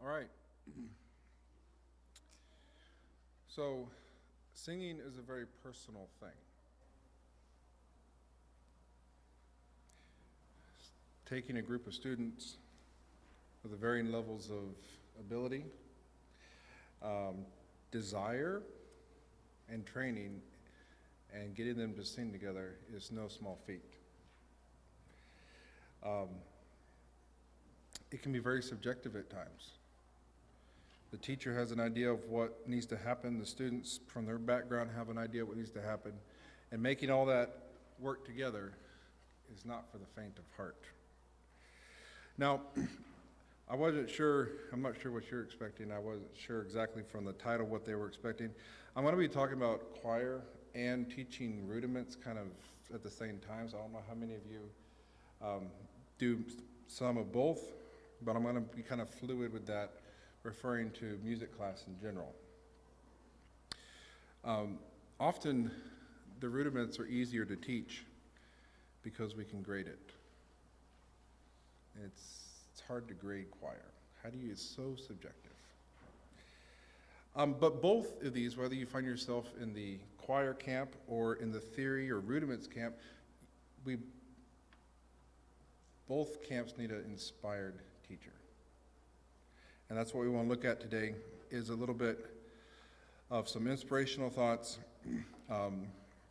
All right. So, singing is a very personal thing. Taking a group of students with varying levels of ability, desire, and training, and getting them to sing together is no small feat. It can be very subjective at times. The teacher has an idea of what needs to happen. The students from their background have an idea of what needs to happen. And making all that work together is not for the faint of heart. Now, I'm not sure what you're expecting. I wasn't sure exactly from the title what they were expecting. I'm going to be talking about choir and teaching rudiments kind of at the same time. So I don't know how many of you do some of both, but I'm going to be kind of fluid with that, referring to music class in general. Often the rudiments are easier to teach because we can grade it. It's hard to grade choir. How do you? It's so subjective. But both of these, whether you find yourself in the choir camp or in the theory or rudiments camp, both camps need an inspired teacher. And that's what we want to look at today, is a little bit of some inspirational thoughts,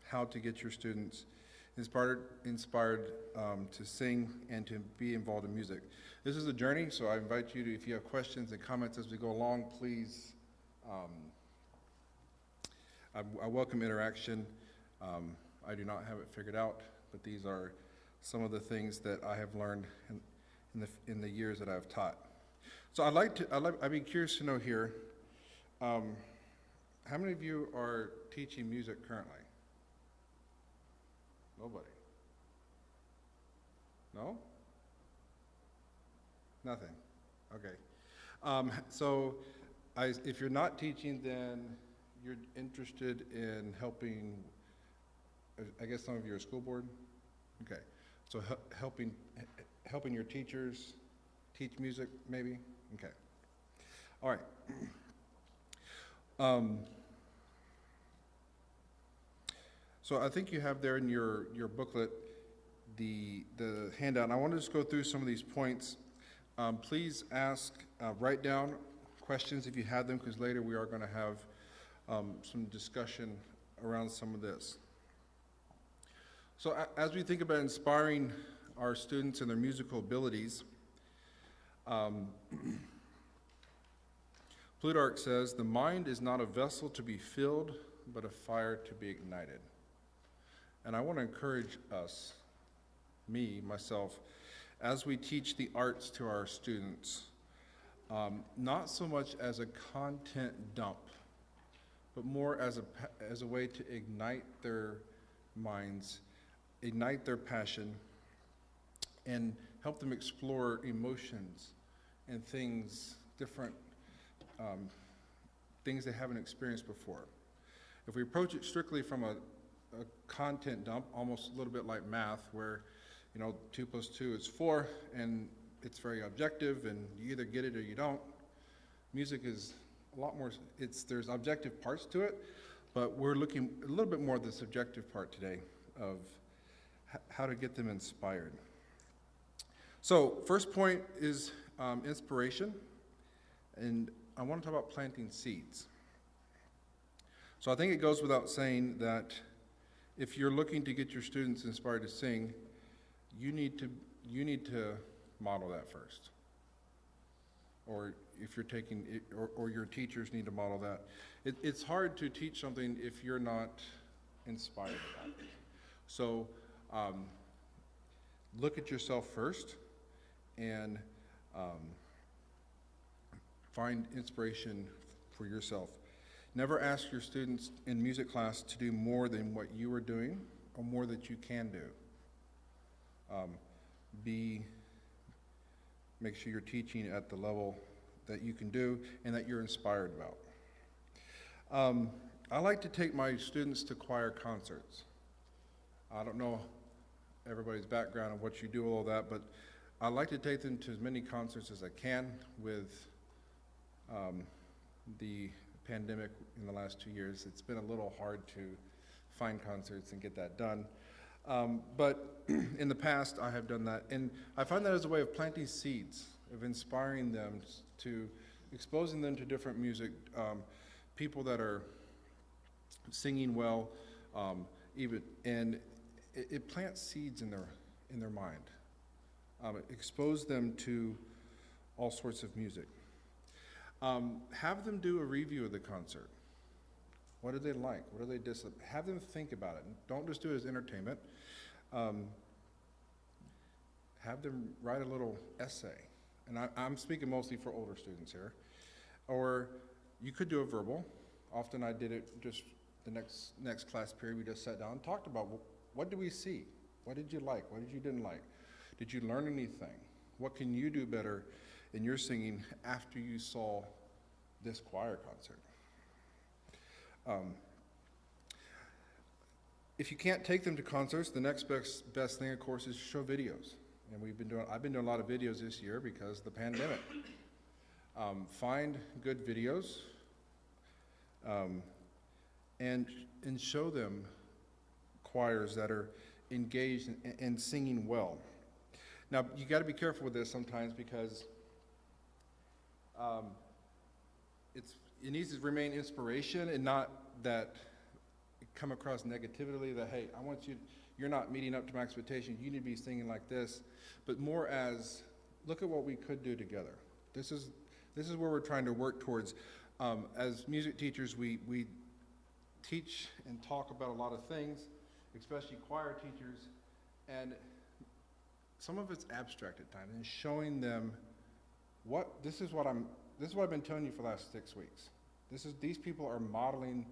how to get your students inspired to sing and to be involved in music. This is a journey, so I invite you to, if you have questions and comments as we go along, please, I welcome interaction. I do not have it figured out, but these are some of the things that I have learned in the years that I've taught. So I'd be curious to know here, how many of you are teaching music currently? Nobody. No? Nothing. Okay. If you're not teaching, then you're interested in helping, I guess some of you are school board? Okay. So helping your teachers teach music, maybe? Okay. All right. So I think you have there in your booklet the handout. And I want to just go through some of these points. Please write down questions if you have them, because later we are going to have some discussion around some of this. So as we think about inspiring our students and their musical abilities, Plutarch says, "The mind is not a vessel to be filled, but a fire to be ignited." And I want to encourage us, myself, as we teach the arts to our students, not so much as a content dump, but more as a way to ignite their minds, ignite their passion, and help them explore emotions and different things they haven't experienced before. If we approach it strictly from a content dump, almost a little bit like math, where 2 + 2 is 4, and it's very objective, and you either get it or you don't. Music is a lot more, there's objective parts to it, but we're looking a little bit more at the subjective part today of how to get them inspired. So first point is inspiration, and I want to talk about planting seeds. So I think it goes without saying that if you're looking to get your students inspired to sing, you need to model that first. Or if you're taking it, or your teachers need to model that. It's hard to teach something if you're not inspired about it. So look at yourself first and find inspiration for yourself. Never ask your students in music class to do more than what you are doing or more that you can do. Make sure you're teaching at the level that you can do and that you're inspired about. I like to take my students to choir concerts. I don't know everybody's background and what you do, all that, but I like to take them to as many concerts as I can with the pandemic in the last 2 years, it's been a little hard to find concerts and get that done. But in the past, I have done that. And I find that as a way of planting seeds, of inspiring them to, exposing them to different music, people that are singing well, and it plants seeds in their mind. Expose them to all sorts of music. Have them do a review of the concert. What did they like? What do they dislike? Have them think about it. Don't just do it as entertainment. Have them write a little essay. And I'm speaking mostly for older students here. Or you could do a verbal. Often I did it just the next class period. We just sat down and talked about, well, what did we see? What did you like? What did you didn't like? Did you learn anything? What can you do better in your singing after you saw this choir concert? If you can't take them to concerts, the next best thing, of course, is show videos. And I've been doing a lot of videos this year because of the pandemic. Find good videos and show them choirs that are engaged and singing well. Now, you got to be careful with this sometimes because it needs to remain inspiration and not that it come across negatively that, hey, you're not meeting up to my expectation, you need to be singing like this, but more as, look at what we could do together. This is where we're trying to work towards. As music teachers, we teach and talk about a lot of things, especially choir teachers, and some of it's abstract at times, and showing them this is what I've been telling you for the last 6 weeks. These people are modeling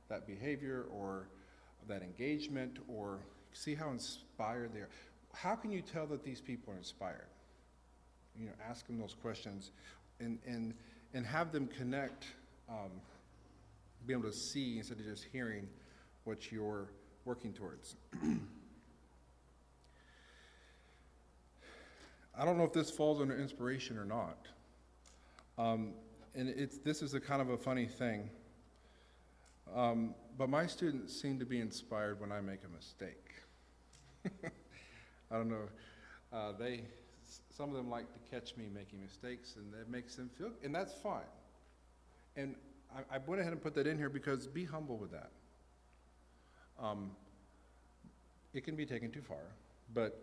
that behavior or that engagement, or see how inspired they are. How can you tell that these people are inspired? Ask them those questions and have them connect, be able to see instead of just hearing what you're working towards. I don't know if this falls under inspiration or not. This is a kind of a funny thing. But my students seem to be inspired when I make a mistake. I don't know. Some of them like to catch me making mistakes, and that makes them feel, and that's fine. And I went ahead and put that in here because be humble with that. It can be taken too far, but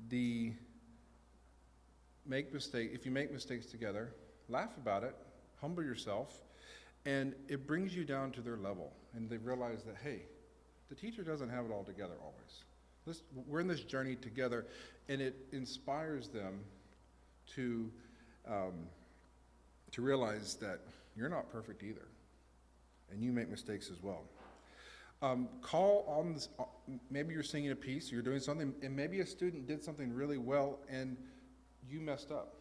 if you make mistakes together, laugh about it, humble yourself, and it brings you down to their level, and they realize that, hey, the teacher doesn't have it all together always. We're in this journey together, and it inspires them to realize that you're not perfect either, and you make mistakes as well. Call on this, maybe you're singing a piece, you're doing something, and maybe a student did something really well, and you messed up.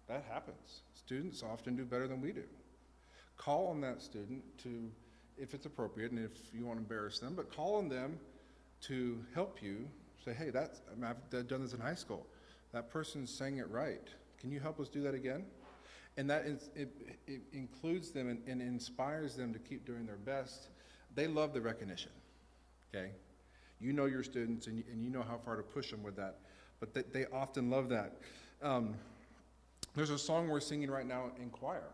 That happens. Students often do better than we do. Call on that student to, if it's appropriate and if you want to embarrass them, but call on them to help you. Say, hey, I've done this in high school. That person sang it right. Can you help us do that again? And it includes them and inspires them to keep doing their best. They love the recognition, okay? You know your students and you know how far to push them with that, but they often love that. There's a song we're singing right now in choir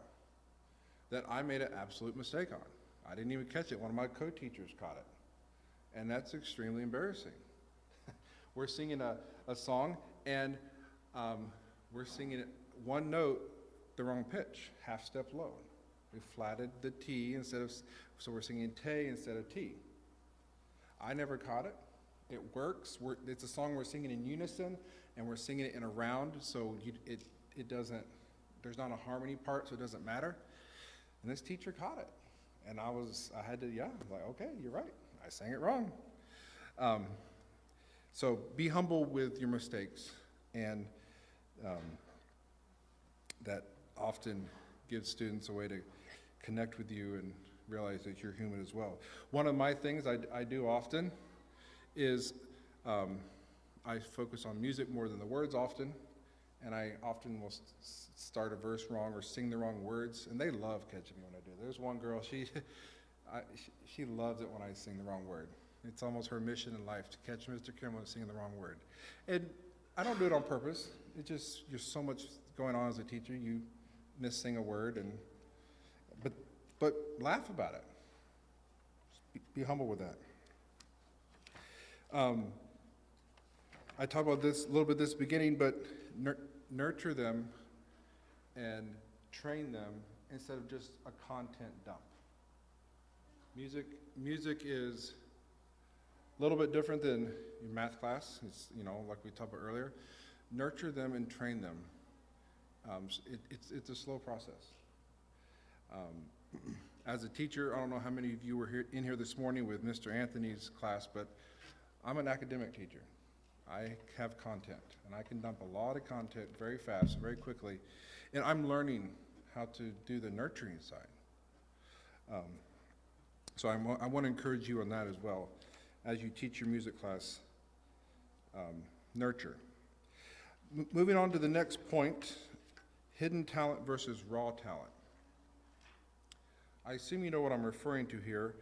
that I made an absolute mistake on. I didn't even catch it. One of my co-teachers caught it. And that's extremely embarrassing. We're singing a song, and we're singing it one note, the wrong pitch, half step low. We flatted the T so we're singing te instead of T. I never caught it. It works. It's a song we're singing in unison, and we're singing it in a round, so it doesn't, there's not a harmony part, so it doesn't matter. And this teacher caught it. And I'm like, okay, you're right. I sang it wrong. So be humble with your mistakes, and that often gives students a way to connect with you and realize that you're human as well. One of my things I do often is I focus on music more than the words often, and I often will start a verse wrong or sing the wrong words, and they love catching me when I do. There's one girl, she loves it when I sing the wrong word. It's almost her mission in life to catch Mr. Kimberlin singing the wrong word. And I don't do it on purpose. It just, there's so much going on as a teacher. You miss-sing a word, but laugh about it. Be humble with that. I talked about this a little bit this beginning, but nurture them and train them instead of just a content dump. Music is a little bit different than your math class. It's, like we talked about earlier. Nurture them and train them. It's a slow process. As a teacher, I don't know how many of you were in here this morning with Mr. Anthony's class, but I'm an academic teacher. I have content, and I can dump a lot of content very fast, very quickly, and I'm learning how to do the nurturing side. So I want to encourage you on that as well. As you teach your music class, nurture. Moving on to the next point, hidden talent versus raw talent. I assume you know what I'm referring to here.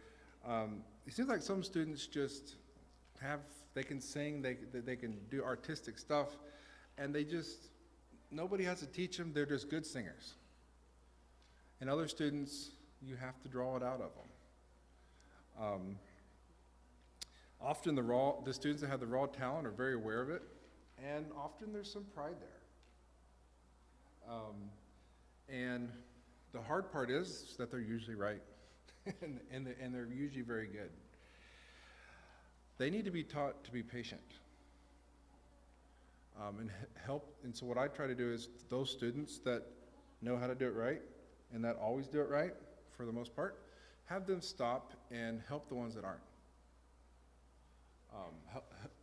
It seems like some students just they can sing, they can do artistic stuff, and nobody has to teach them, they're just good singers. And other students, you have to draw it out of them. Often the students that have the raw talent are very aware of it, and often there's some pride there. And the hard part is that they're usually right, and they're usually very good. They need to be taught to be patient and help. And so what I try to do is those students that know how to do it right and that always do it right, for the most part, have them stop and help the ones that aren't.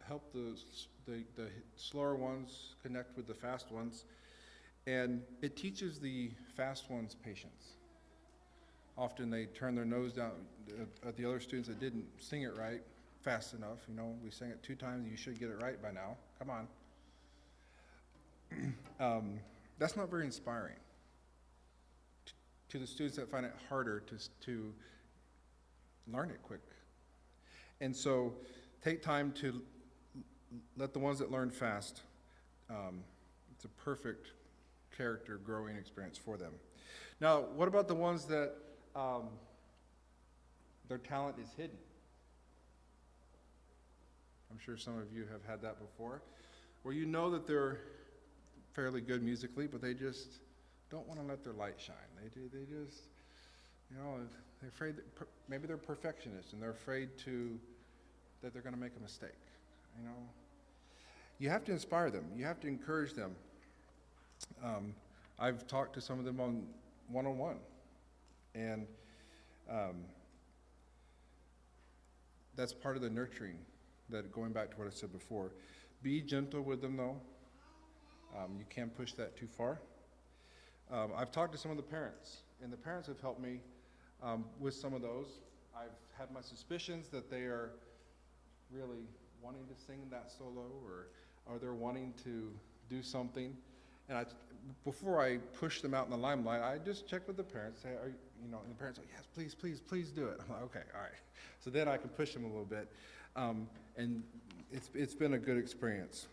Help the slower ones connect with the fast ones. And it teaches the fast ones patience. Often they turn their nose down at the other students that didn't sing it right fast enough. We sang it 2 times, you should get it right by now. Come on. That's not very inspiring to the students that find it harder to learn it quick. And so take time to let the ones that learn fast, it's a perfect character growing experience for them. Now, what about the ones that their talent is hidden? I'm sure some of you have had that before, where you know that they're fairly good musically, but they just don't want to let their light shine. They just, they're afraid that maybe they're perfectionists and they're afraid that they're going to make a mistake. You have to inspire them. You have to encourage them. I've talked to some of them on one-on-one, and that's part of the nurturing, that going back to what I said before. Be gentle with them, though. You can't push that too far. I've talked to some of the parents, and the parents have helped me with some of those. I've had my suspicions that they are really wanting to sing that solo, or they're wanting to do something. And before I push them out in the limelight, I just check with the parents, say, and the parents are like, yes, please do it. I'm like, okay, all right. So then I can push them a little bit. And it's been a good experience.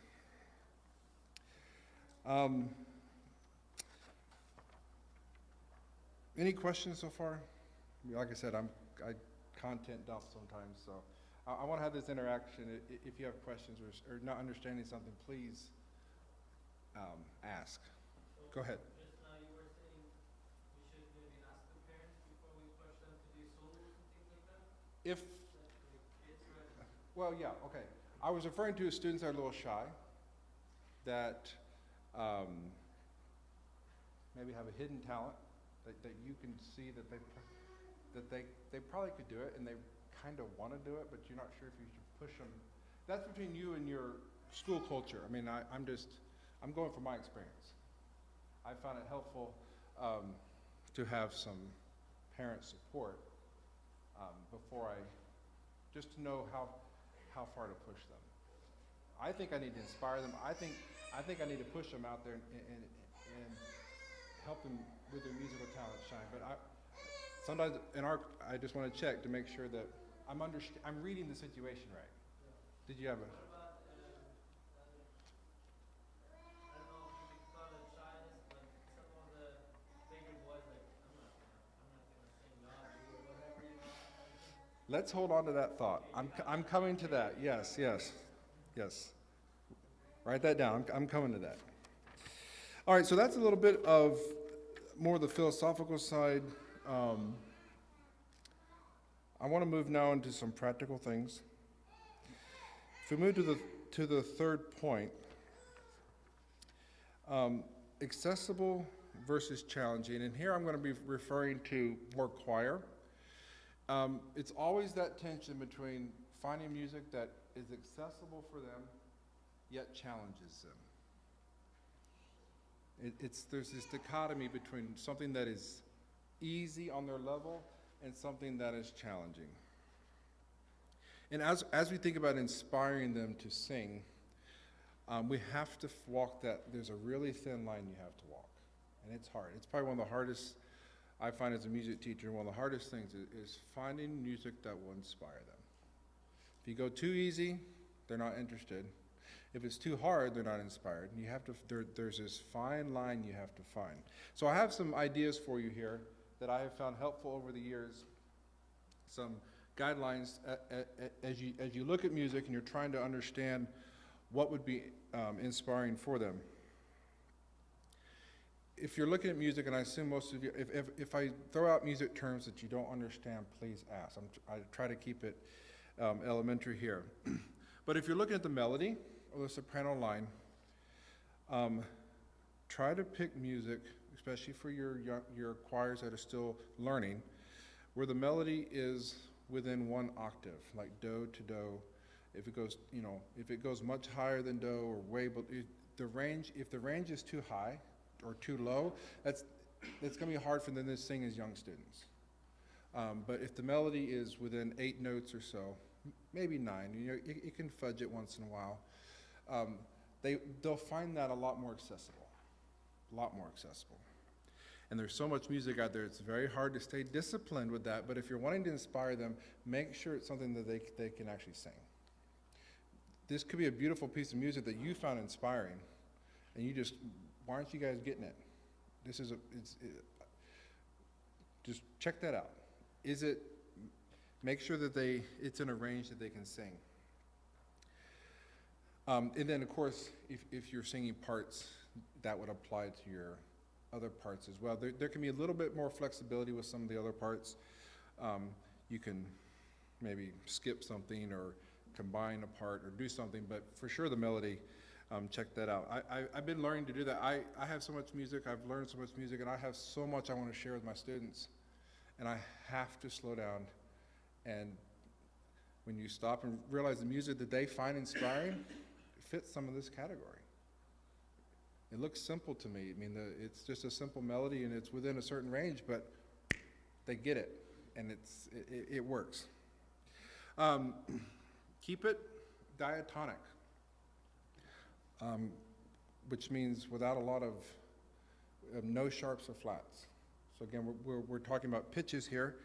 Any questions so far? Like I said, I content dump sometimes, so I want to have this interaction. If you have questions or not understanding something, please ask. Go ahead. Just now you were saying we should maybe ask the parents before we push them to do solos and things like that? Well, yeah, okay. I was referring to students that are a little shy, that maybe have a hidden talent, that you can see that they probably could do it, and they kind of want to do it, but you're not sure if you should push them. That's between you and your school culture. I mean, I'm going from my experience. I found it helpful to have some parent support before just to know how far to push them. I think I need to inspire them. I I think I need to push them out there and help them with their musical talent shine. But sometimes I just want to check to make sure that I'm reading the situation right. Did you have a? What about, I don't know if you could call it shyness, but some of the bigger boys, like, I'm not gonna sing love you or whatever, you know? Let's hold on to that thought. I'm coming to that. Yes, yes, yes. Write that down. I'm coming to that. All right, so that's a little bit of more the philosophical side. I want to move now into some practical things. If we move to the third point, accessible versus challenging, and here I'm going to be referring to more choir. It's always that tension between finding music that is accessible for them, yet challenges them. There's this dichotomy between something that is easy on their level and something that is challenging. And as we think about inspiring them to sing, we have to walk that. There's a really thin line you have to walk, and it's hard. It's probably one of the hardest, I find as a music teacher, one of the hardest things is finding music that will inspire them. If you go too easy, they're not interested. If it's too hard, they're not inspired. And you have to. There's this fine line you have to find. So I have some ideas for you here that I have found helpful over the years. Some guidelines as you look at music and you're trying to understand what would be inspiring for them. If you're looking at music, and I assume most of you, if I throw out music terms that you don't understand, please ask. I try to keep it elementary here. But if you're looking at the melody or the soprano line, try to pick music, especially for your choirs that are still learning, where the melody is within one octave, like do to do. If it goes much higher than do or way below, if the range is too high or too low, it's going to be hard for them to sing as young students. But if the melody is within 8 notes or so, maybe 9, you can fudge it once in a while. They'll find that a lot more accessible. And there's so much music out there, it's very hard to stay disciplined with that, but if you're wanting to inspire them, make sure it's something that they can actually sing. This could be a beautiful piece of music that you found inspiring, and why aren't you guys getting it? Just check that out. Make sure that it's in a range that they can sing. And then, of course, if you're singing parts, that would apply to your other parts as well. There can be a little bit more flexibility with some of the other parts. You can maybe skip something or combine a part or do something, but for sure the melody, check that out. I've been learning to do that. I have so much music, I've learned so much music, and I have so much I want to share with my students, and I have to slow down. And when you stop and realize the music that they find inspiring fits some of this category. It looks simple to me. I mean, it's just a simple melody and it's within a certain range, but they get it, and it works. Keep it diatonic, which means without a lot of no sharps or flats. So again, we're talking about pitches here.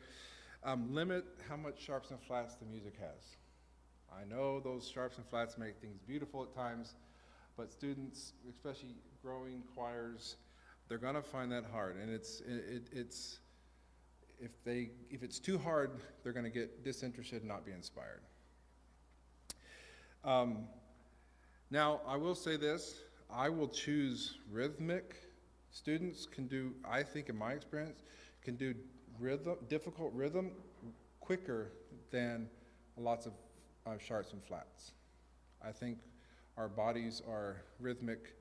Limit how much sharps and flats the music has. I know those sharps and flats make things beautiful at times, but students, especially growing choirs, they're gonna find that hard. And if it's too hard, they're gonna get disinterested and not be inspired. Now, I will say this, I will choose rhythmic. Students can do, I think in my experience, can do difficult rhythm quicker than lots of sharps and flats. I think our bodies are rhythmic.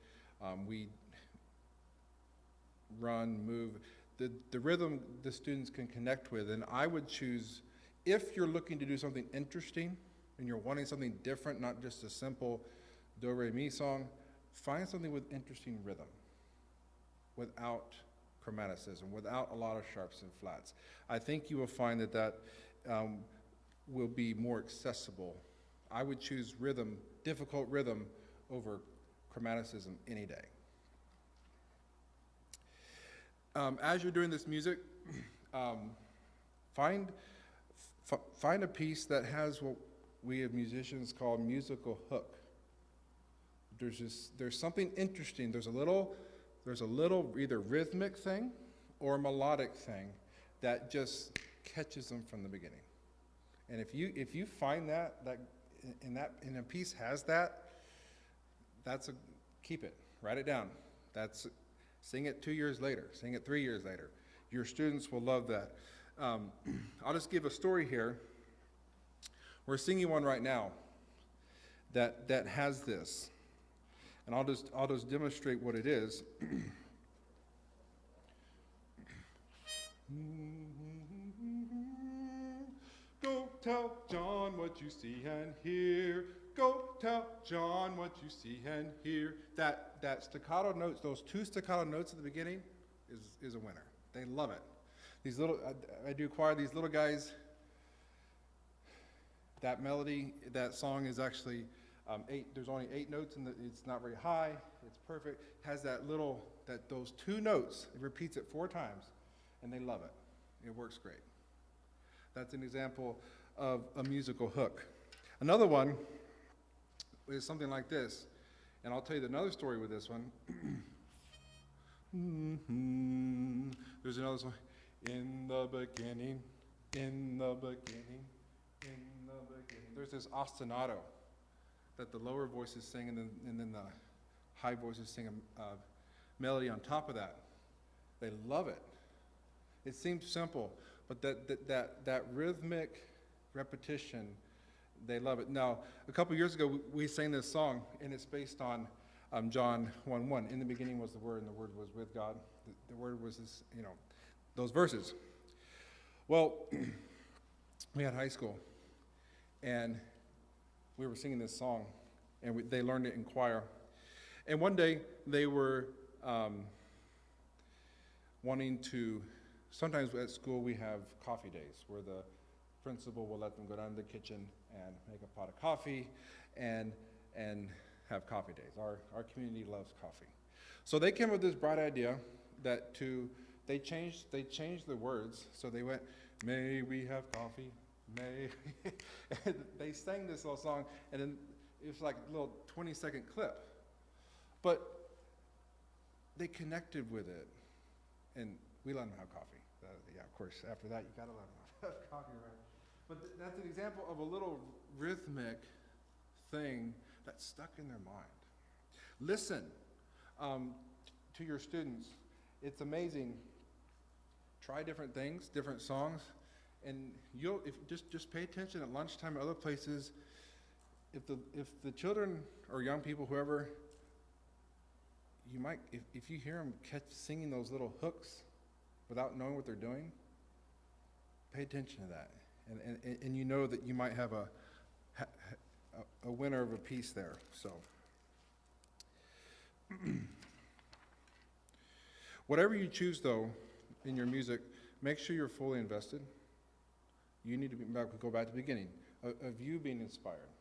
We run, move. The rhythm the students can connect with, and I would choose, if you're looking to do something interesting and you're wanting something different, not just a simple do, re, mi song, find something with interesting rhythm, without chromaticism, without a lot of sharps and flats. I think you will find that will be more accessible. I would choose rhythm, difficult rhythm, over chromaticism any day. As you're doing this music, find a piece that has what we as musicians call musical hook. There's something interesting. There's a little either rhythmic thing or melodic thing that just catches them from the beginning. And if you find that a piece has that, keep it, write it down. Sing it 2 years later, sing it 3 years later. Your students will love that. I'll just give a story here. We're singing one right now that has this, and I'll just demonstrate what it is. Go tell John what you see and hear. Go tell John what you see and hear. That staccato notes, those 2 staccato notes at the beginning, is a winner. They love it. These little, I do choir. These little guys. That melody, that song is actually 8. There's only 8 notes, and it's not very high. It's perfect. Has those 2 notes. It repeats it 4 times, and they love it. It works great. That's an example of a musical hook. Another one is something like this, and I'll tell you another story with this one. There's another song. In the beginning, in the beginning, in the beginning. There's this ostinato that the lower voices sing, and then the high voices sing a melody on top of that. They love it. It seems simple, but that rhythmic repetition, they love it. Now, a couple years ago, we sang this song, and it's based on John 1:1. In the beginning was the Word, and the Word was with God. The Word was this, those verses. Well, we had high school, and we were singing this song, and they learned it in choir. And one day, they were wanting to. Sometimes at school we have coffee days where the principal will let them go down to the kitchen and make a pot of coffee and have coffee days. Our community loves coffee. So they came up with this bright idea that they changed the words. So they went, "May we have coffee, may." And they sang this little song, and then it was like a little 20-second clip. But they connected with it, and we let them have coffee. Yeah, of course, after that, you got to let them have coffee, right? But that's an example of a little rhythmic thing that's stuck in their mind. Listen to your students. It's amazing. Try different things, different songs, and just pay attention at lunchtime and other places. If the children or young people, whoever, you might, if you hear them singing those little hooks without knowing what they're doing, pay attention to that, and you know that you might have a winner of a piece there. So, whatever you choose, though, in your music, make sure you're fully invested. You need to go back to the beginning of you being inspired.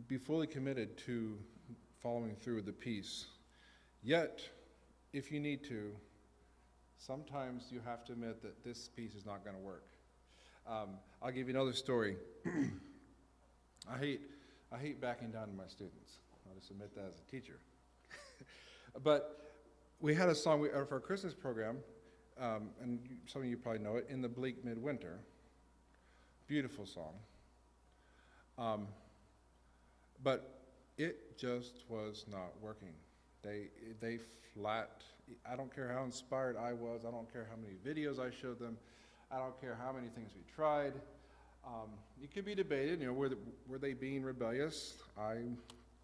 Be fully committed to following through with the piece. Yet, if you need to, sometimes you have to admit that this piece is not going to work. I'll give you another story. I hate backing down to my students. I'll just admit that as a teacher. But we had a song for our Christmas program, and some of you probably know it, "In the Bleak Midwinter." Beautiful song. But it just was not working. They flat. I don't care how inspired I was. I don't care how many videos I showed them. I don't care how many things we tried. It could be debated, were they being rebellious? I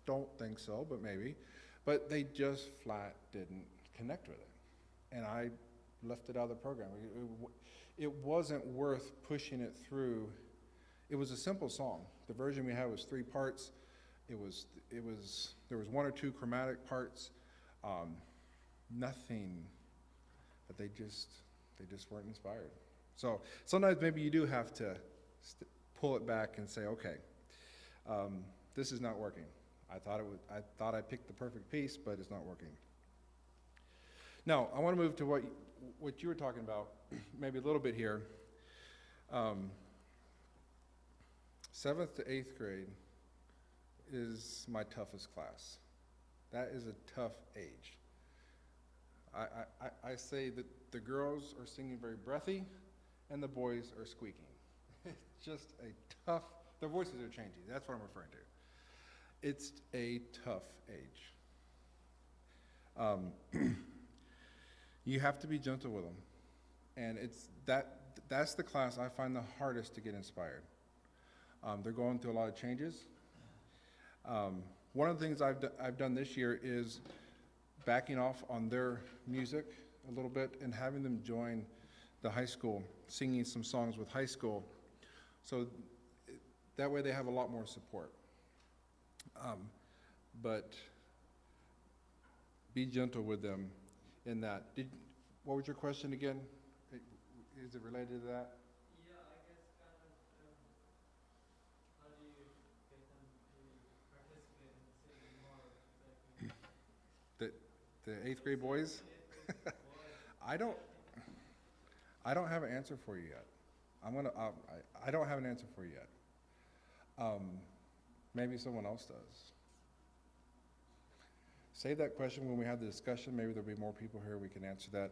don't think so, but maybe. But they just flat didn't connect with it. And I left it out of the program. It wasn't worth pushing it through. It was a simple song. The version we had was 3 parts. There was 1 or 2 chromatic parts. Nothing, but they just weren't inspired. So sometimes maybe you do have to pull it back and say, okay, This is not working. I thought I picked the perfect piece, but it's not working. Now, I want to move to what you were talking about, maybe a little bit here. 7th to 8th grade is my toughest class. That is a tough age. I say that the girls are singing very breathy and the boys are squeaking. It's just a tough, their voices are changing. That's what I'm referring to. It's a tough age. You have to be gentle with them. And that's the class I find the hardest to get inspired. They're going through a lot of changes. One of the things I've done this year is backing off on their music a little bit and having them join the high school, singing some songs with high school. So that way they have a lot more support. But be gentle with them in that. What was your question again? Is it related to that? Yeah, I guess kind of, how do you get them to participate in singing more? The 8th grade boys? I don't have an answer for you yet. I don't have an answer for you yet. Maybe someone else does. Save that question when we have the discussion. Maybe there'll be more people here we can answer that.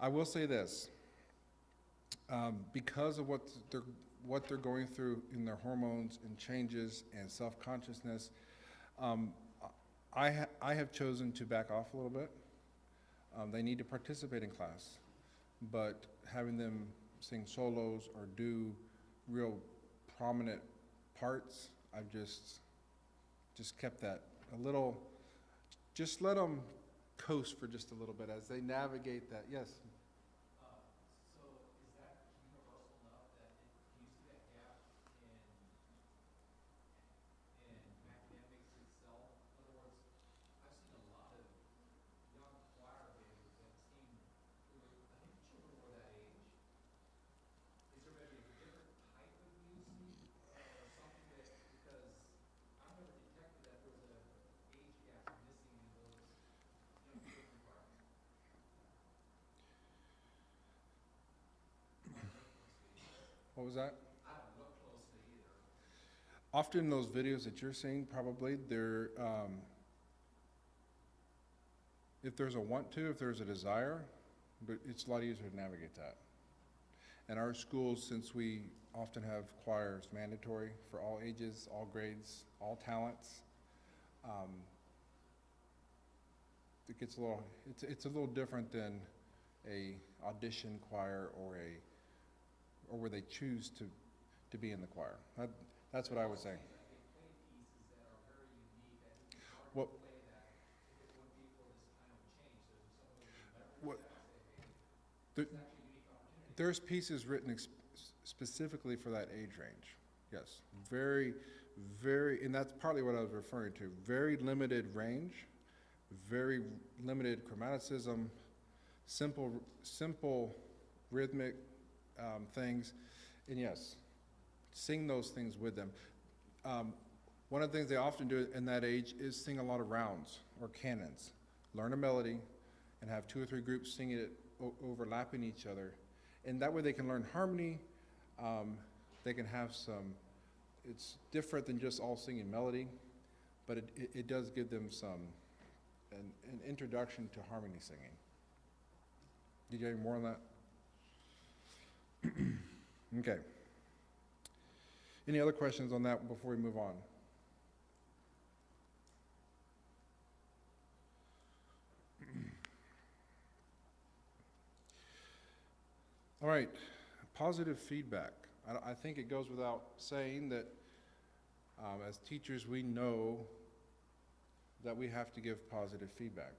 I will say this. Because of what they're going through in their hormones and changes and self-consciousness, I have chosen to back off a little bit. They need to participate in class, but having them sing solos or do real prominent parts, I've just kept that a little, just let them coast for just a little bit as they navigate that. Yes? So is that universal enough that do you see that gap in academics itself? In other words, I've seen a lot of young choir babies that seem, I think children were that age. Is there maybe a different type of music or something that, because I've never detected that there was an age gap missing in those young children choir. What was that? I don't look closely either. Often those videos that you're seeing, probably, they're, if there's a want to, if there's a desire, but it's a lot easier to navigate that. And our schools, since we often have choirs mandatory for all ages, all grades, all talents, it gets a little, it's a little different than a audition choir or where they choose to be in the choir. That's what I would say. They play pieces that are very unique. I think it's hard Well, to play that if it wouldn't be for this kind of change. So if someone would remember What- that and say, hey, there- it's actually a unique opportunity. There's pieces written specifically for that age range. Yes, very, very, and that's partly what I was referring to. Very limited range, very limited chromaticism, simple rhythmic things, and yes, sing those things with them. One of the things they often do in that age is sing a lot of rounds or canons. Learn a melody and have 2 or 3 groups singing it overlapping each other. And that way they can learn harmony. They can have it's different than just all singing melody, but it does give them an introduction to harmony singing. Did you have any more on that? Okay. Any other questions on that before we move on? All right, positive feedback. I think it goes without saying that as teachers, we know that we have to give positive feedback.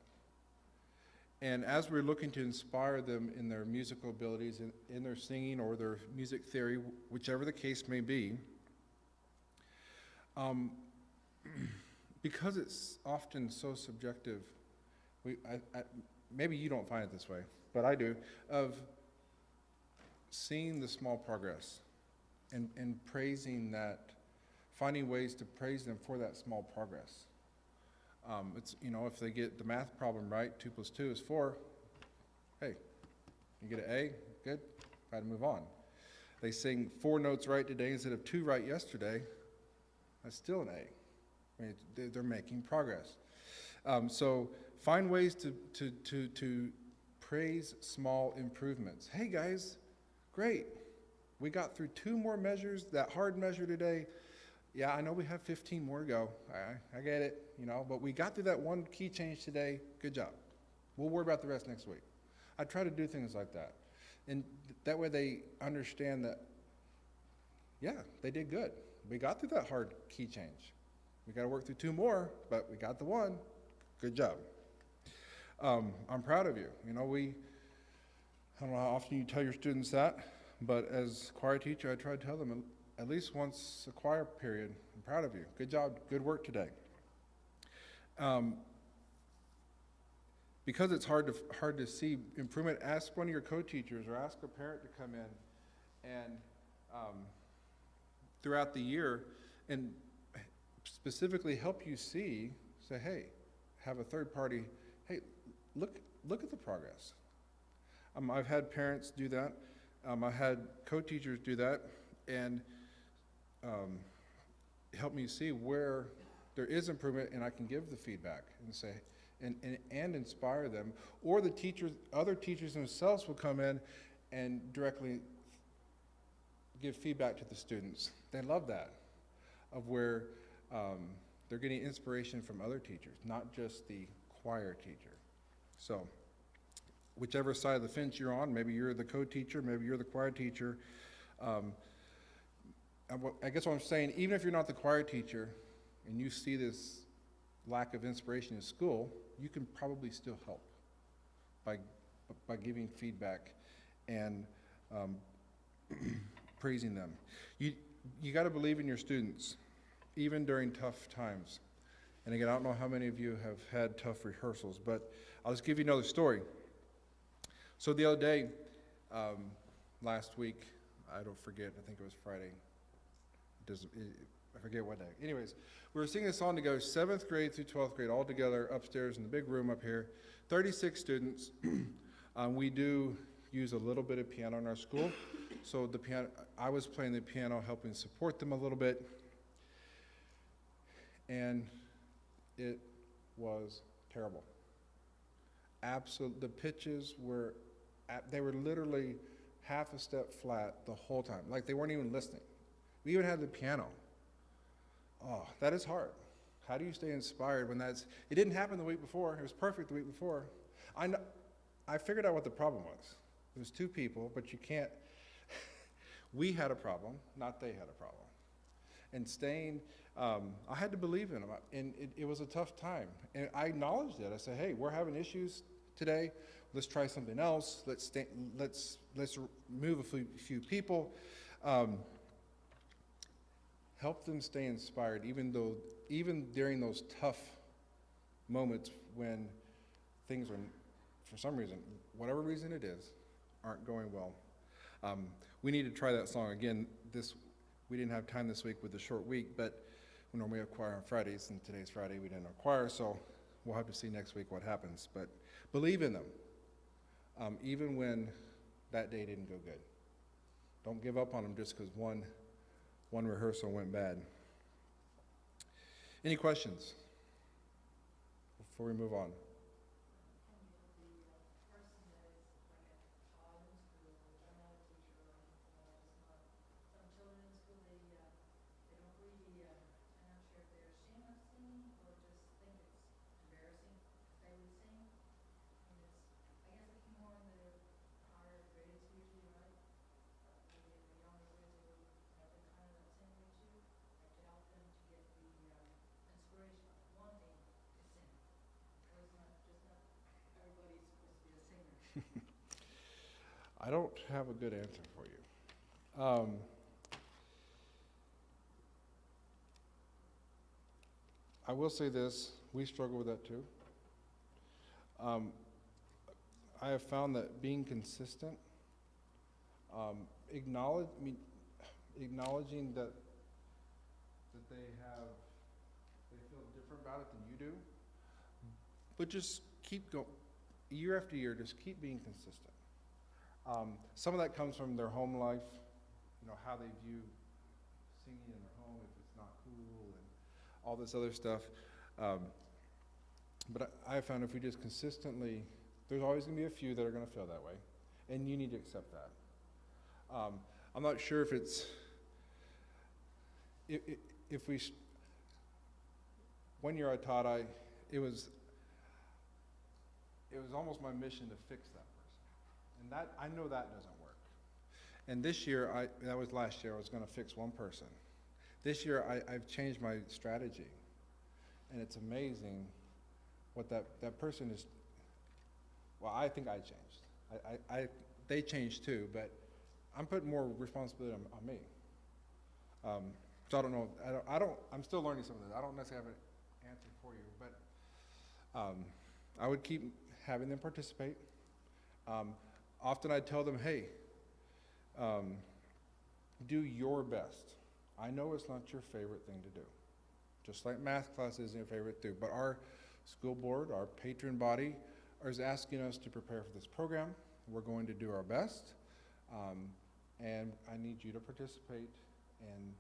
And as we're looking to inspire them in their musical abilities, in their singing or their music theory, whichever the case may be, because it's often so subjective, maybe you don't find it this way, but I do, of seeing the small progress and praising that finding ways to praise them for that small progress. It's, if they get the math problem right, 2 + 2 is 4, hey, you get an A, good, got to move on. They sing 4 notes right today instead of 2 right yesterday, that's still an A. I mean, they're making progress. So find ways to praise small improvements. Hey guys, great. We got through 2 more measures, that hard measure today. Yeah, I know we have 15 more to go. I get it, but we got through that one key change today. Good job. We'll worry about the rest next week. I try to do things like that. And that way they understand that, yeah, they did good. We got through that hard key change. We got to work through 2 more, but we got the one. Good job. I'm proud of you. I don't know how often you tell your students that, but as choir teacher, I try to tell them at least once a choir period, I'm proud of you. Good job, good work today. Because it's hard to see improvement, ask one of your co-teachers or ask a parent to come in and throughout the year and specifically help you say, hey, have a third party, hey, look at the progress. I've had parents do that. I've had co-teachers do that and help me see where there is improvement, and I can give the feedback and say, and inspire them. Or the teachers, other teachers themselves will come in and directly give feedback to the students. They love that, of where they're getting inspiration from other teachers, not just the choir teacher. So, whichever side of the fence you're on, maybe you're the co-teacher, maybe you're the choir teacher. I guess what I'm saying, even if you're not the choir teacher and you see this lack of inspiration in school, you can probably still help by giving feedback and praising them. You got to believe in your students, even during tough times. And again, I don't know how many of you have had tough rehearsals, but I'll just give you another story. So the other day, last week, I don't forget, I think it was Friday. I forget what day. Anyways, we were singing a song together, 7th grade through 12th grade, all together upstairs in the big room up here. 36 students. We do use a little bit of piano in our school. So the piano, I was playing the piano, helping support them a little bit. And it was terrible. The pitches were, they were literally half a step flat the whole time. Like they weren't even listening. We even had the piano. Oh, that is hard. How do you stay inspired when it didn't happen the week before. It was perfect the week before. I figured out what the problem was. It was 2 people, but you can't, we had a problem, not they had a problem. And staying, I had to believe in them, and it was a tough time. And I acknowledged it. I said, hey, we're having issues today. Let's try something else. Let's move a few people. Help them stay inspired, even during those tough moments when things are, for some reason, whatever reason it is, aren't going well. We need to try that song again. We didn't have time this week with the short week, but we normally have choir on Fridays, and today's Friday, we didn't have choir, so we'll have to see next week what happens. But believe in them, even when that day didn't go good. Don't give up on them just because one rehearsal went bad. Any questions before we move on? I don't have a good answer for you. I will say this, we struggle with that too. I have found that being consistent, acknowledging that the that they feel different about it than you do. But just keep going, year after year, just keep being consistent. Some of that comes from their home life, how they view singing in their home, if it's not cool, and all this other stuff. But I found if we just consistently, there's always going to be a few that are going to feel that way, and you need to accept that. I'm not sure if it's, if we, one year I taught, it was almost my mission to fix that person, and that I know that doesn't work. And this year, that was last year, I was going to fix one person. This year, I've changed my strategy, and it's amazing what that person is. Well, I think I changed. They changed too, but I'm putting more responsibility on me. So I don't know. I'm still learning some of this. I don't necessarily have an answer for you, but I would keep having them participate. Often I tell them, hey, do your best. I know it's not your favorite thing to do. Just like math class isn't your favorite thing, but our school board, our patron body, is asking us to prepare for this program. We're going to do our best, and I need you to participate and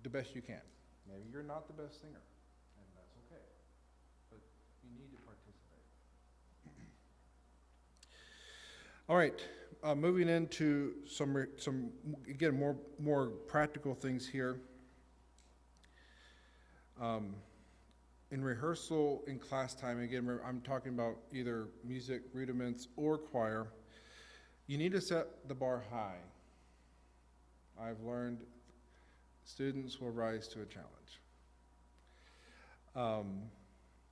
the best you can. Maybe you're not the best singer, and that's okay, but you need to participate. All right, moving into some again more practical things here. In rehearsal, in class time, again, I'm talking about either music, rudiments, or choir. You need to set the bar high. I've learned students will rise to a challenge.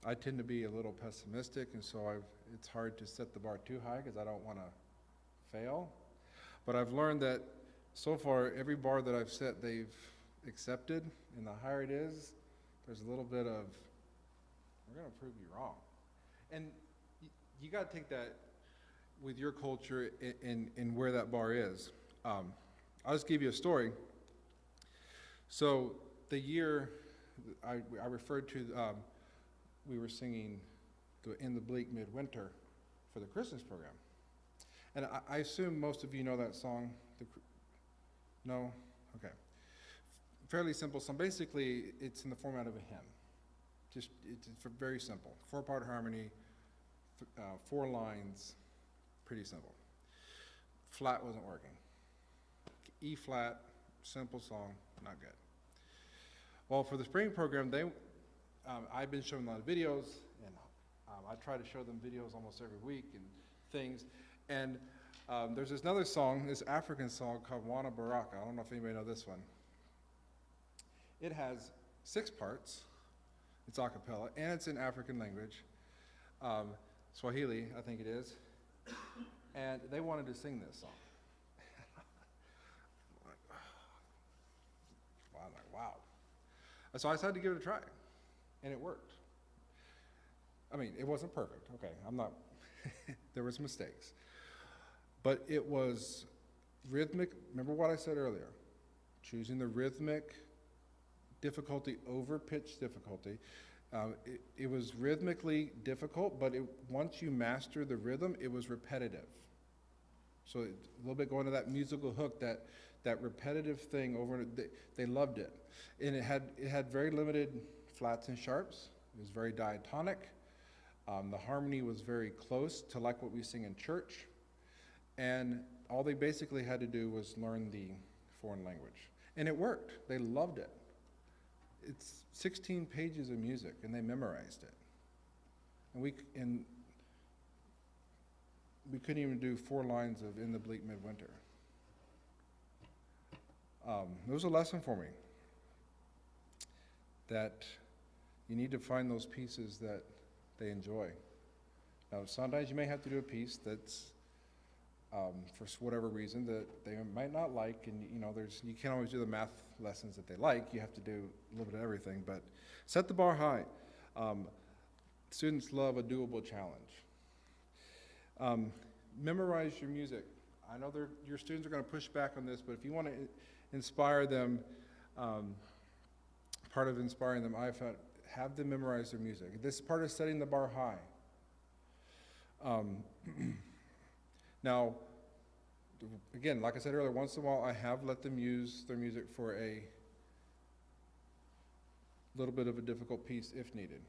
I tend to be a little pessimistic, and so it's hard to set the bar too high because I don't want to fail. But I've learned that so far, every bar that I've set, they've accepted, and the higher it is, there's a little bit of, we're going to prove you wrong. And you got to take that with your culture and where that bar is. I'll just give you a story. So the year I referred to, we were singing In the Bleak Midwinter for the Christmas program. And I assume most of you know that song. No? Okay. Fairly simple song. Basically, it's in the format of a hymn. It's very simple. 4-part harmony, 4 lines, pretty simple. Flat wasn't working. E flat, simple song, not good. Well, for the spring program, I've been showing a lot of videos, and I try to show them videos almost every week and things. And there's this another song, this African song called Wana Baraka. I don't know if anybody knows this one. It has 6 parts. It's a cappella, and it's in African language, Swahili, I think it is. And they wanted to sing this song. I'm like, wow. So I decided to give it a try, and it worked. I mean, it wasn't perfect. Okay, there was mistakes. But it was rhythmic. Remember what I said earlier? Choosing the rhythmic difficulty over pitch difficulty. It was rhythmically difficult, but once you master the rhythm, it was repetitive. So a little bit going to that musical hook, that repetitive thing over, they loved it. And it had very limited flats and sharps. It was very diatonic. The harmony was very close to like what we sing in church. And all they basically had to do was learn the foreign language. And it worked. They loved it. It's 16 pages of music, and they memorized it. And we couldn't even do 4 lines of In the Bleak Midwinter. It was a lesson for me that you need to find those pieces that they enjoy. Now, sometimes you may have to do a piece that's for whatever reason that they might not like, and you can't always do the math lessons that they like. You have to do a little bit of everything, but set the bar high. Students love a doable challenge. Memorize your music. I know your students are going to push back on this, but if you want to inspire them, part of inspiring them, I've had, have them memorize their music. This is part of setting the bar high. Now, again, like I said earlier, once in a while I have let them use their music for a little bit of a difficult piece if needed.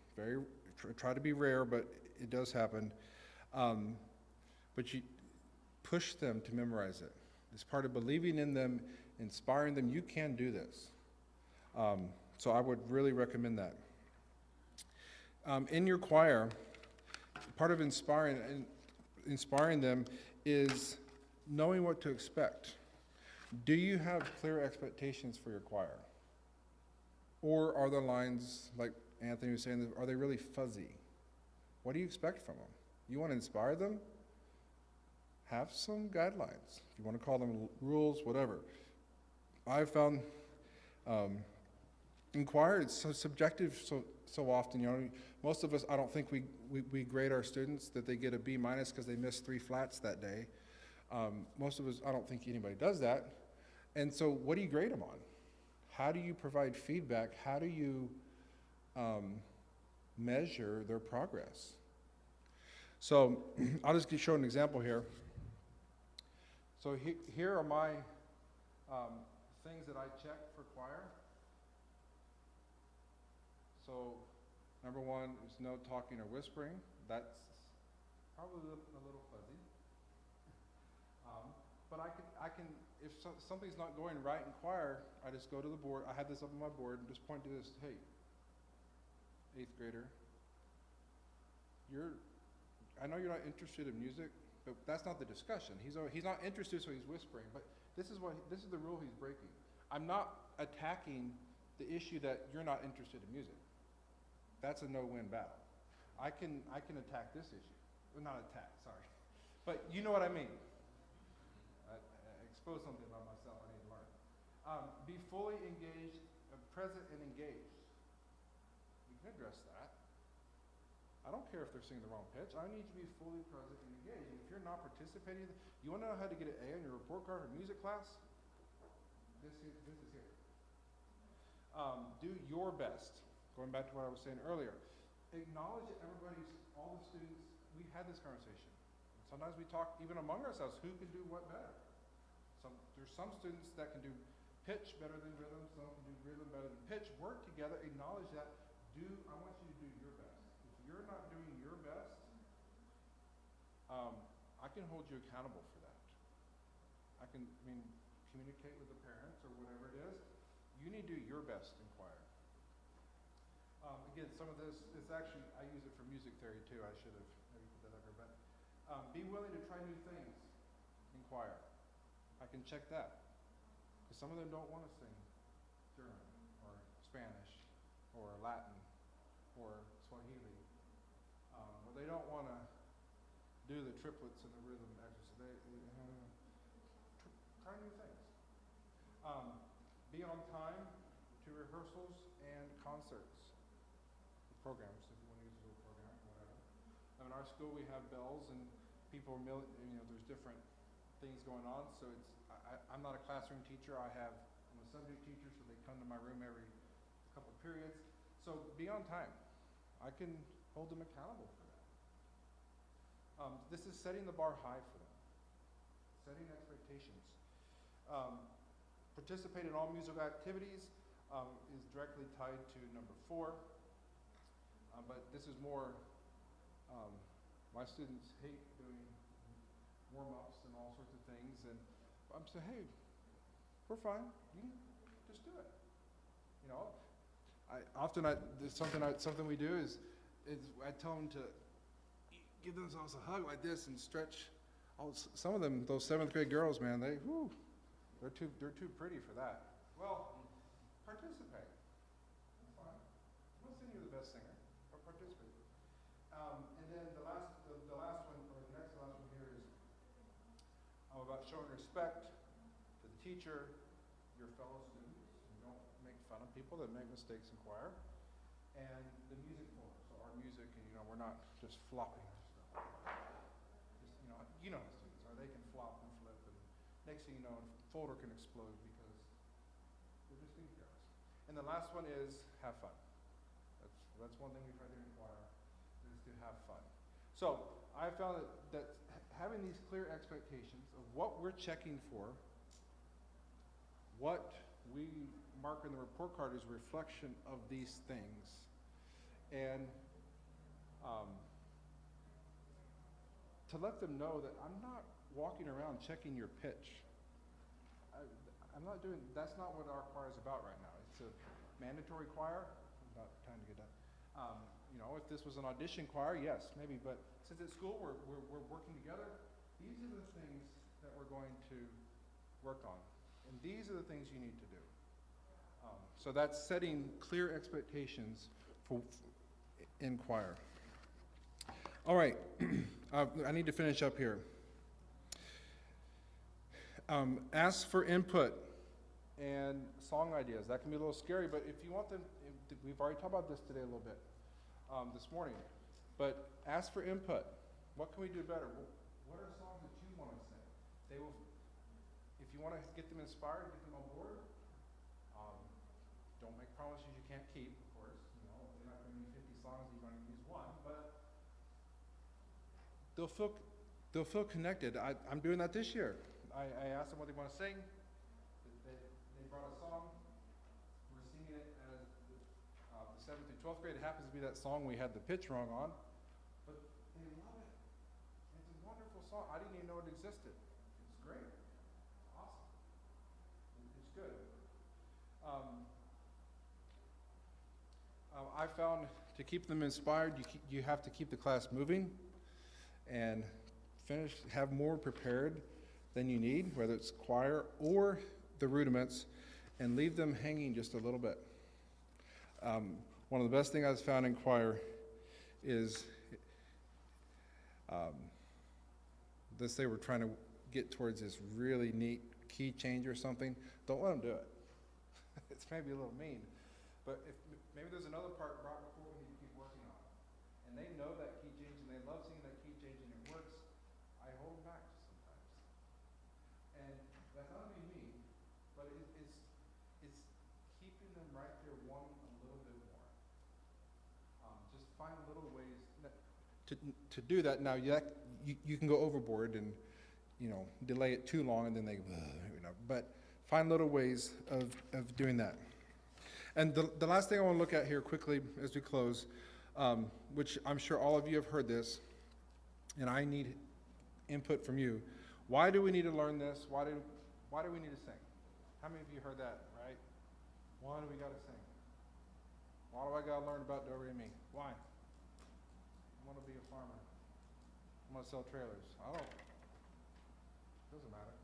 Try to be rare, but it does happen. But you push them to memorize it. It's part of believing in them, inspiring them. You can do this. So I would really recommend that. In your choir, part of inspiring them is knowing what to expect. Do you have clear expectations for your choir? Or are the lines, like Anthony was saying, are they really fuzzy? What do you expect from them? You want to inspire them? Have some guidelines. If you want to call them rules, whatever. I've found in choir, it's so subjective so often. You know, most of us, I don't think we grade our students that they get a B- because they missed 3 flats that day. Most of us, I don't think anybody does that. And so what do you grade them on? How do you provide feedback? How do you measure their progress? So I'll just show an example here. So here are my things that I check for choir. So number 1 is no talking or whispering. That's probably a little fuzzy. But I can if something's not going right in choir, I just go to the board. I have this up on my board and just point to this. Hey, 8th grader, I know you're not interested in music, but that's not the discussion. He's not interested, so he's whispering. But this is the rule he's breaking. I'm not attacking the issue that you're not interested in music. That's a no-win battle. I can attack this issue. Well, not attack, sorry. But you know what I mean. I exposed something about myself I need to learn. Be fully engaged, present and engaged. You can address that. I don't care if they're singing the wrong pitch. I need to be fully present and engaged. And if you're not participating, you want to know how to get an A on your report card for music class? This is here. Do your best. Going back to what I was saying earlier. Acknowledge that all the students, we had this conversation. Sometimes we talk even among ourselves, who can do what better? There's some students that can do pitch better than rhythm, some can do rhythm better than pitch. Work together, acknowledge that. I want you to do your best. If you're not doing your best, I can hold you accountable for that. Communicate with the parents or whatever it is. You need to do your best in choir. Again, some of this is actually, I use it for music theory too. I should have maybe put that up here, but be willing to try new things in choir. I can check that. Because some of them don't want to sing German or Spanish or Latin or Swahili. Or they don't want to do the triplets and the rhythm exercise. Try new things. Be on time to rehearsals and concerts. Programs, if you want to use a little program, whatever. In our school we have bells and people, there's different things going on. So I'm not a classroom teacher. I'm a subject teacher, so they come to my room every couple of periods. So be on time. I can hold them accountable for that. This is setting the bar high for them. Setting expectations. Participate in all musical activities is directly tied to number 4. But this is more, my students hate doing warm-ups and all sorts of things, and I'm saying, hey, we're fine. You can just do it. You know, something we do is I tell them to give themselves a hug like this and stretch. Some of them, those 7th grade girls, man, they're too pretty for that. Well, participate. That's fine. I'm not saying you're the best singer, but participate. And then the last one, or the next last one here is about showing respect to the teacher, your fellow students. You don't make fun of people that make mistakes in choir. And the music form. So our music, and we're not just flopping our stuff. Just, how students are. They can flop and flip, and next thing you know, a folder can explode because they're just being careless. And the last one is have fun. That's one thing we try to require, is to have fun. So I found that having these clear expectations of what we're checking for, what we mark in the report card is a reflection of these things, and to let them know that I'm not walking around checking your pitch. I'm not doing, that's not what our choir is about right now. It's a mandatory choir. About time to get done. You know, if this was an audition choir, yes, maybe, but since it's school, we're working together. These are the things that we're going to work on. And these are the things you need to do. So that's setting clear expectations in choir. All right, I need to finish up here. Ask for input and song ideas. That can be a little scary, but if you want them, we've already talked about this today a little bit, this morning, but ask for input. What can we do better? What are songs that you want to sing? They will, if you want to get them inspired, get them on board. Don't make promises you can't keep, of course. You know, they're not going to be 50 songs, you're going to use one, but they'll feel connected. I'm doing that this year. I asked them what they want to sing. They brought a song. We're singing it as the 7th through 12th grade. It happens to be that song we had the pitch wrong on, but they love it. It's a wonderful song. I didn't even know it existed. It's great. It's awesome. It's good. I found to keep them inspired, you have to keep the class moving and have more prepared than you need, whether it's choir or the rudiments, and leave them hanging just a little bit. One of the best things I've found in choir is, let's say we're trying to get towards this really neat key change or something, don't let them do it. It's maybe a little mean, but if maybe there's another part right before we need to keep working on, and they know that key change and they love singing that key change and it works, I hold them back sometimes. And that's not to be mean, but it's keeping them right there wanting a little bit more. Just find little ways to do that. Now you can go overboard and delay it too long, and then they but find little ways of doing that. And the last thing I want to look at here quickly as we close, which I'm sure all of you have heard this, and I need input from you. Why do we need to learn this? Why do we need to sing? How many of you heard that, right? Why do we got to sing? Why do I got to learn about do, re, mi? Why? I want to be a farmer. I want to sell trailers. Doesn't matter.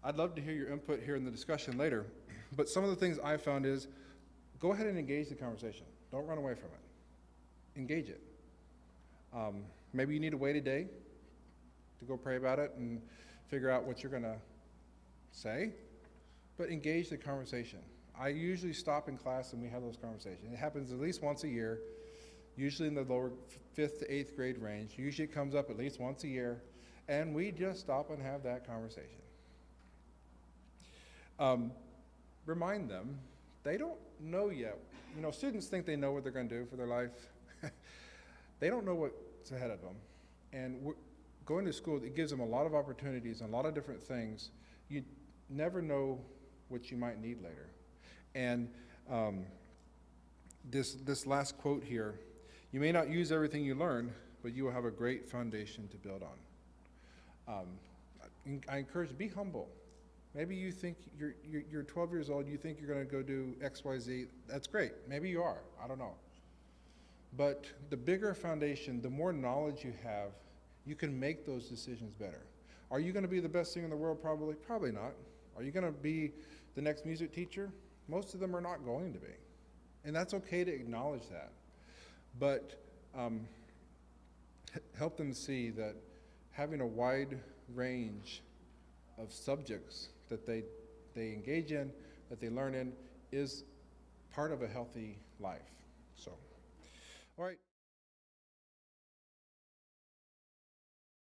I'd love to hear your input here in the discussion later, but some of the things I found is, go ahead and engage the conversation. Don't run away from it. Engage it. Maybe you need to wait a day to go pray about it and figure out what you're going to say, but engage the conversation. I usually stop in class and we have those conversations. It happens at least once a year, usually in the lower 5th to 8th grade range. Usually it comes up at least once a year, and we just stop and have that conversation. Remind them, they don't know yet. Students think they know what they're going to do for their life. They don't know what's ahead of them. And going to school, it gives them a lot of opportunities and a lot of different things. You never know what you might need later. And this last quote here, you may not use everything you learn, but you will have a great foundation to build on. I encourage you, be humble. Maybe you think you're 12 years old, you think you're going to go do X, Y, Z. That's great. Maybe you are. I don't know. But the bigger foundation, the more knowledge you have, you can make those decisions better. Are you going to be the best singer in the world? Probably. Probably not. Are you going to be the next music teacher? Most of them are not going to be. And that's okay to acknowledge that. But help them see that having a wide range of subjects that they engage in, that they learn in, is part of a healthy life. So, all right.